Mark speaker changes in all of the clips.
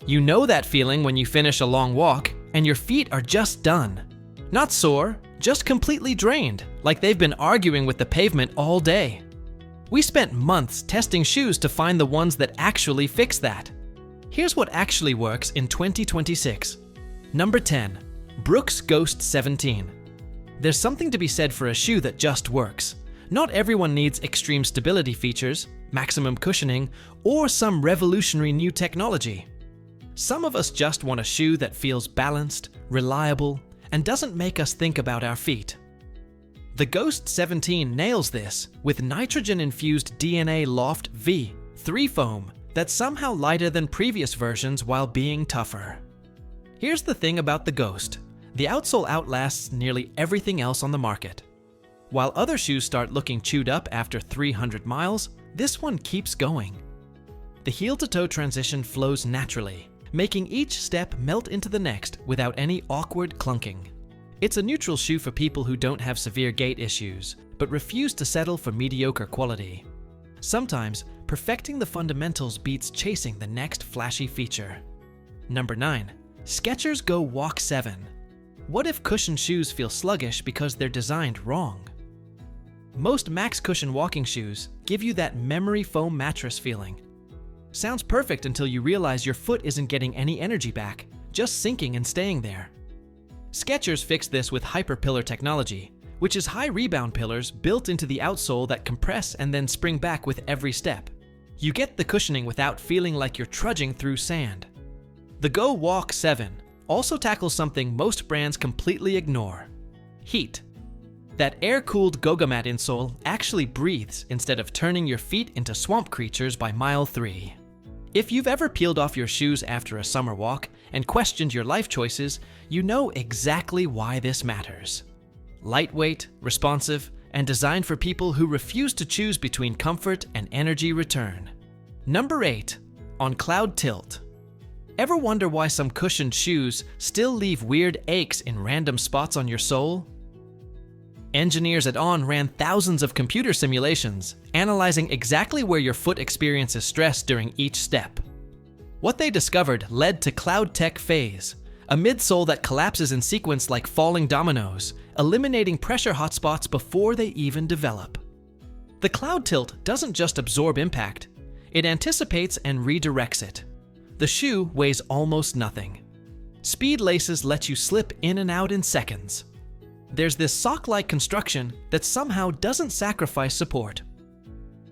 Speaker 1: You know that feeling when you finish a long walk and your feet are just done. Not sore, just completely drained, like they've been arguing with the pavement all day. We spent months testing shoes to find the ones that actually fix that. Here's what actually works in 2026. Number 10. Brooks Ghost 17. There's something to be said for a shoe that just works. Not everyone needs extreme stability features, maximum cushioning, or some revolutionary new technology. Some of us just want a shoe that feels balanced, reliable, and doesn't make us think about our feet. The Ghost 17 nails this with nitrogen-infused DNA Loft V 3 foam that's somehow lighter than previous versions while being tougher. Here's the thing about the Ghost. The outsole outlasts nearly everything else on the market. While other shoes start looking chewed up after 300 miles, this one keeps going. The heel-to-toe transition flows naturally, making each step melt into the next without any awkward clunking. It's a neutral shoe for people who don't have severe gait issues, but refuse to settle for mediocre quality. Sometimes, perfecting the fundamentals beats chasing the next flashy feature. Number 9. Skechers GO WALK 7. What if cushioned shoes feel sluggish because they're designed wrong? Most max cushion walking shoes give you that memory foam mattress feeling. Sounds perfect until you realize your foot isn't getting any energy back, just sinking and staying there. Skechers fixed this with Hyperpillar technology, which is high rebound pillars built into the outsole that compress and then spring back with every step. You get the cushioning without feeling like you're trudging through sand. The GO WALK 7 also tackles something most brands completely ignore: heat. That air-cooled Goga-Mat insole actually breathes instead of turning your feet into swamp creatures by mile 3. If you've ever peeled off your shoes after a summer walk and questioned your life choices, you know exactly why this matters. Lightweight, responsive, and designed for people who refuse to choose between comfort and energy return. Number 8. On Cloudtilt. Ever wonder why some cushioned shoes still leave weird aches in random spots on your sole? Engineers at On ran thousands of computer simulations, analyzing exactly where your foot experiences stress during each step. What they discovered led to Cloudtech Phase, a midsole that collapses in sequence like falling dominoes, eliminating pressure hotspots before they even develop. The Cloudtilt doesn't just absorb impact, it anticipates and redirects it. The shoe weighs almost nothing. Speed laces let you slip in and out in seconds. There's this sock-like construction that somehow doesn't sacrifice support.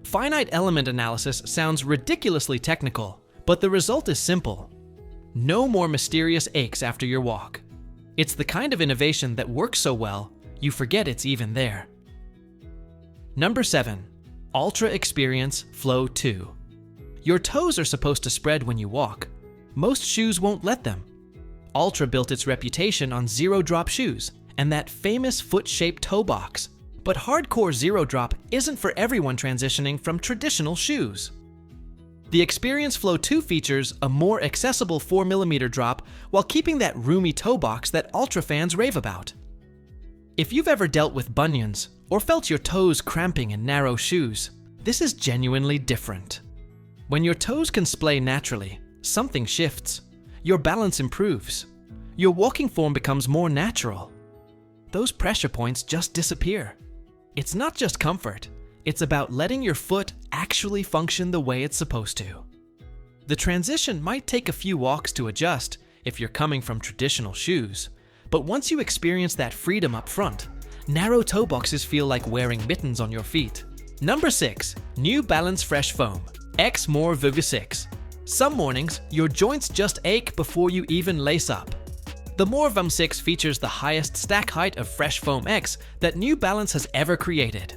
Speaker 1: Finite element analysis sounds ridiculously technical, but the result is simple. No more mysterious aches after your walk. It's the kind of innovation that works so well, you forget it's even there. Number 7. Altra Experience Flow 2. Your toes are supposed to spread when you walk. Most shoes won't let them. Altra built its reputation on zero-drop shoes and that famous foot-shaped toe box. But hardcore zero-drop isn't for everyone transitioning from traditional shoes. The Experience Flow 2 features a more accessible 4mm drop while keeping that roomy toe box that Altra fans rave about. If you've ever dealt with bunions or felt your toes cramping in narrow shoes, this is genuinely different. When your toes can splay naturally, something shifts. Your balance improves. Your walking form becomes more natural. Those pressure points just disappear. It's not just comfort, it's about letting your foot actually function the way it's supposed to. The transition might take a few walks to adjust if you're coming from traditional shoes, but once you experience that freedom up front, narrow toe boxes feel like wearing mittens on your feet. Number 6. New Balance Fresh Foam X More Vivi 6. Some mornings, your joints just ache before you even lace up. The More Vum 6 features the highest stack height of Fresh Foam X that New Balance has ever created.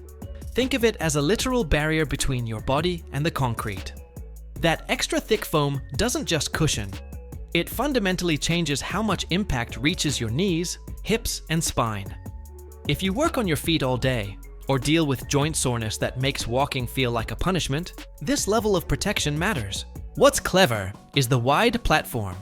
Speaker 1: Think of it as a literal barrier between your body and the concrete. That extra thick foam doesn't just cushion. It fundamentally changes how much impact reaches your knees, hips, and spine. If you work on your feet all day, or deal with joint soreness that makes walking feel like a punishment, this level of protection matters. What's clever is the wide platform.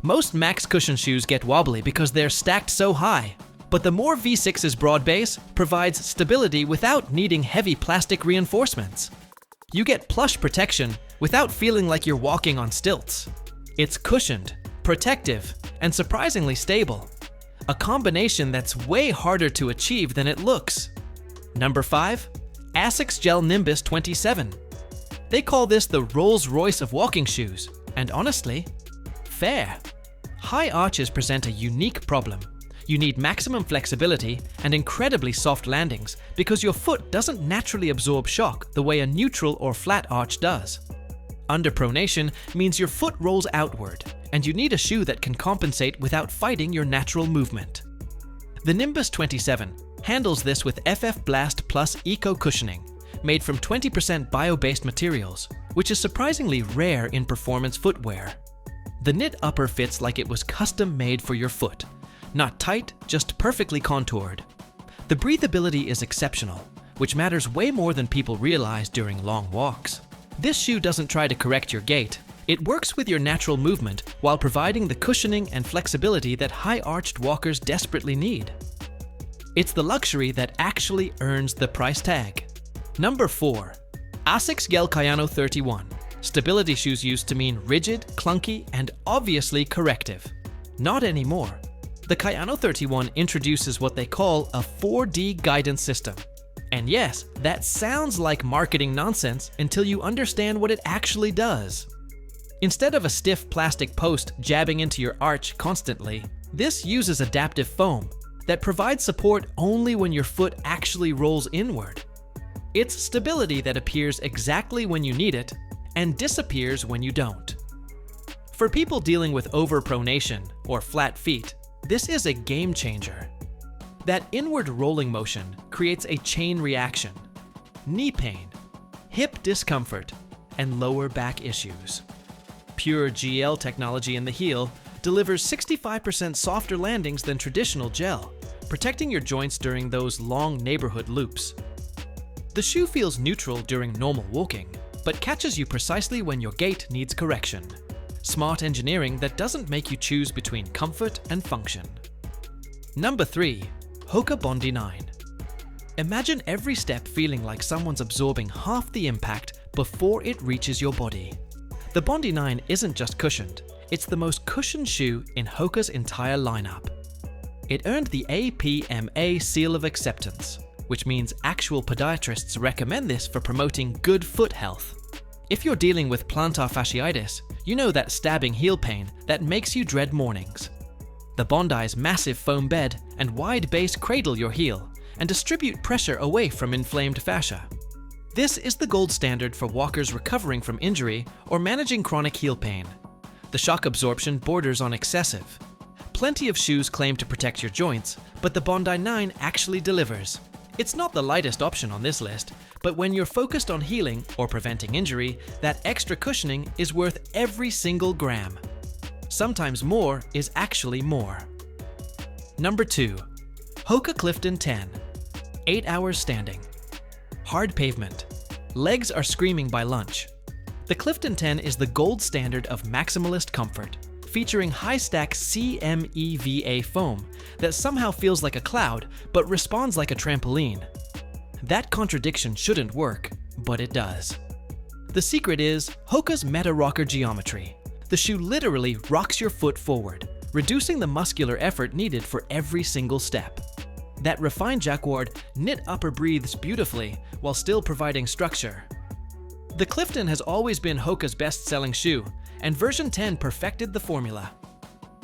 Speaker 1: Most max cushion shoes get wobbly because they're stacked so high, but the More V6's broad base provides stability without needing heavy plastic reinforcements. You get plush protection without feeling like you're walking on stilts. It's cushioned, protective, and surprisingly stable. A combination that's way harder to achieve than it looks. Number 5. ASICS Gel-Nimbus 27. They call this the Rolls-Royce of walking shoes, and honestly, fair. High arches present a unique problem. You need maximum flexibility and incredibly soft landings because your foot doesn't naturally absorb shock the way a neutral or flat arch does. Underpronation means your foot rolls outward, and you need a shoe that can compensate without fighting your natural movement. The Nimbus 27 handles this with FF Blast Plus Eco Cushioning, made from 20% bio-based materials, which is surprisingly rare in performance footwear. The knit upper fits like it was custom made for your foot. Not tight, just perfectly contoured. The breathability is exceptional, which matters way more than people realize during long walks. This shoe doesn't try to correct your gait. It works with your natural movement while providing the cushioning and flexibility that high-arched walkers desperately need. It's the luxury that actually earns the price tag. Number 4. ASICS Gel-Kayano 31. Stability shoes used to mean rigid, clunky, and obviously corrective. Not anymore. The Kayano 31 introduces what they call a 4D guidance system. And yes, that sounds like marketing nonsense until you understand what it actually does. Instead of a stiff plastic post jabbing into your arch constantly, this uses adaptive foam that provides support only when your foot actually rolls inward. It's stability that appears exactly when you need it and disappears when you don't. For people dealing with overpronation or flat feet, this is a game changer. That inward rolling motion creates a chain reaction, knee pain, hip discomfort, and lower back issues. Pure GL technology in the heel delivers 65% softer landings than traditional gel, protecting your joints during those long neighborhood loops. The shoe feels neutral during normal walking, but catches you precisely when your gait needs correction. Smart engineering that doesn't make you choose between comfort and function. Number 3. Hoka Bondi 9. Imagine every step feeling like someone's absorbing half the impact before it reaches your body. The Bondi 9 isn't just cushioned, it's the most cushioned shoe in Hoka's entire lineup. It earned the APMA seal of acceptance, which means actual podiatrists recommend this for promoting good foot health. If you're dealing with plantar fasciitis, you know that stabbing heel pain that makes you dread mornings. The Bondi's massive foam bed and wide base cradle your heel and distribute pressure away from inflamed fascia. This is the gold standard for walkers recovering from injury or managing chronic heel pain. The shock absorption borders on excessive. Plenty of shoes claim to protect your joints, but the Bondi 9 actually delivers. It's not the lightest option on this list, but when you're focused on healing or preventing injury, that extra cushioning is worth every single gram. Sometimes more is actually more. Number 2. Hoka Clifton 10. 8 hours standing. Hard pavement. Legs are screaming by lunch. The Clifton 10 is the gold standard of maximalist comfort, featuring high-stack CMEVA foam that somehow feels like a cloud but responds like a trampoline. That contradiction shouldn't work, but it does. The secret is Hoka's Meta Rocker geometry. The shoe literally rocks your foot forward, reducing the muscular effort needed for every single step. That refined jacquard knit upper breathes beautifully while still providing structure. The Clifton has always been Hoka's best-selling shoe, and version 10 perfected the formula.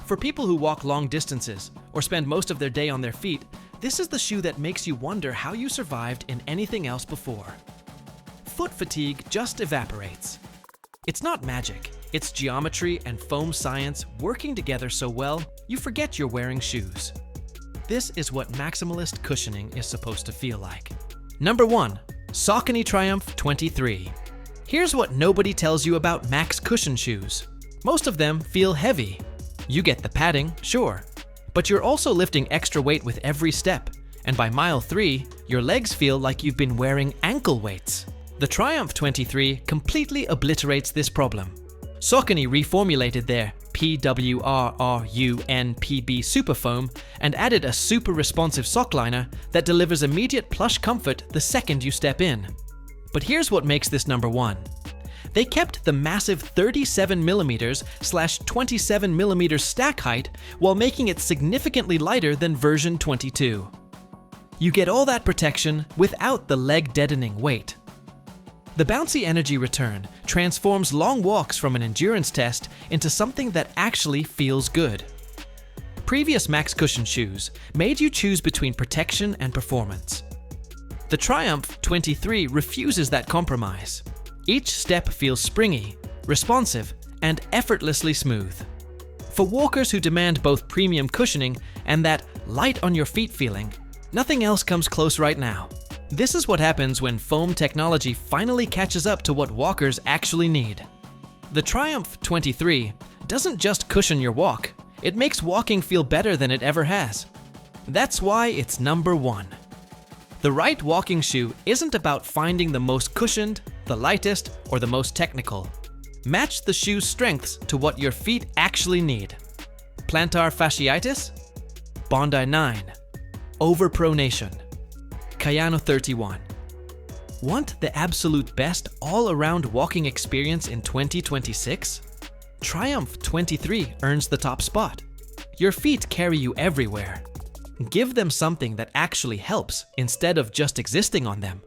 Speaker 1: For people who walk long distances or spend most of their day on their feet, this is the shoe that makes you wonder how you survived in anything else before. Foot fatigue just evaporates. It's not magic, it's geometry and foam science working together so well, you forget you're wearing shoes. This is what maximalist cushioning is supposed to feel like. Number 1. Saucony Triumph 23. Here's what nobody tells you about max cushion shoes. Most of them feel heavy. You get the padding, sure, but you're also lifting extra weight with every step, and by mile 3, your legs feel like you've been wearing ankle weights. The Triumph 23 completely obliterates this problem. Saucony reformulated their PWRRUNPB Superfoam and added a super responsive sock liner that delivers immediate plush comfort the second you step in. But here's what makes this number 1. They kept the massive 37mm/27mm stack height while making it significantly lighter than version 22. You get all that protection without the leg-deadening weight. The bouncy energy return transforms long walks from an endurance test into something that actually feels good. Previous max cushion shoes made you choose between protection and performance. The Triumph 23 refuses that compromise. Each step feels springy, responsive, and effortlessly smooth. For walkers who demand both premium cushioning and that light on your feet feeling, nothing else comes close right now. This is what happens when foam technology finally catches up to what walkers actually need. The Triumph 23 doesn't just cushion your walk, it makes walking feel better than it ever has. That's why it's number 1. The right walking shoe isn't about finding the most cushioned, the lightest, or the most technical. Match the shoe's strengths to what your feet actually need. Plantar fasciitis? Bondi 9. Overpronation. Kayano 31. Want the absolute best all-around walking experience in 2026? Triumph 23 earns the top spot. Your feet carry you everywhere. Give them something that actually helps instead of just existing on them.